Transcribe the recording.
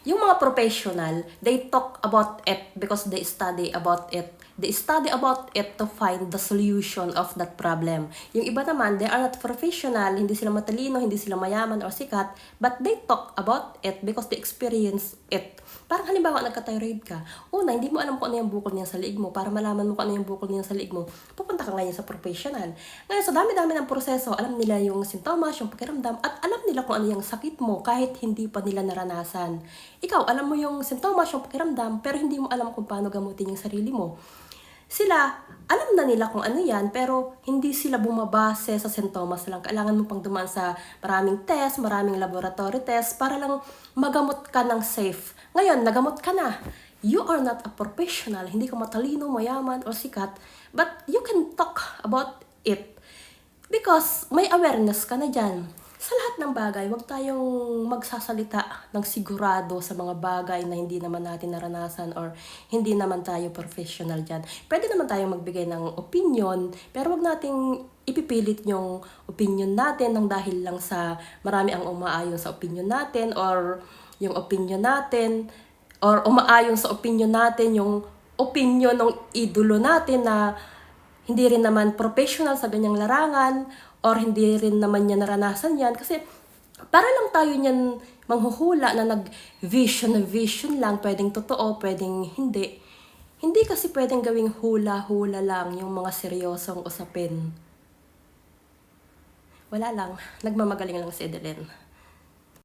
Yung mga professional, they talk about it because they study about it. They study about it to find the solution of that problem. Yung iba naman, they are not professional, hindi sila matalino, hindi sila mayaman or sikat, but they talk about it because they experience it. Parang halimbawa, nagka-thyroid ka. Una, hindi mo alam kung ano yung bukol niya sa liig mo. Para malaman mo kung ano yung bukol niya sa liig mo, pupunta ka ngayon sa professional. Ngayon, sa dami-dami ng proseso, alam nila yung sintomas, yung pakiramdam, at alam nila kung ano yung sakit mo kahit hindi pa nila naranasan. Ikaw, alam mo yung sintomas, yung pakiramdam, pero hindi mo alam kung paano gamutin yung sarili mo. Sila, alam na nila kung ano yan, pero hindi sila bumabase sa sintomas lang. Kailangan mo pang dumaan sa maraming test, maraming laboratory test, para lang magamot ka ng safe. Ngayon, nagamot ka na. You are not a professional, hindi ka matalino, mayaman, or sikat, but you can talk about it. Because may awareness ka na dyan. Sa lahat ng bagay, huwag tayong magsasalita ng sigurado sa mga bagay na hindi naman natin naranasan or hindi naman tayo professional dyan. Pwede naman tayong magbigay ng opinion, pero huwag nating ipipilit yung opinion natin ng dahil lang sa marami ang umaayon sa opinion natin or yung opinion natin or umaayon sa opinion natin yung opinion ng idolo natin na hindi rin naman professional sa ganyang larangan or hindi rin naman niya naranasan yan. Kasi para lang tayo niyan manghuhula na nag-vision na vision lang, pwedeng totoo, pwedeng hindi. Hindi kasi pwedeng gawing hula-hula lang yung mga seryosong usapin. Wala lang, nagmamagaling lang si Edeline.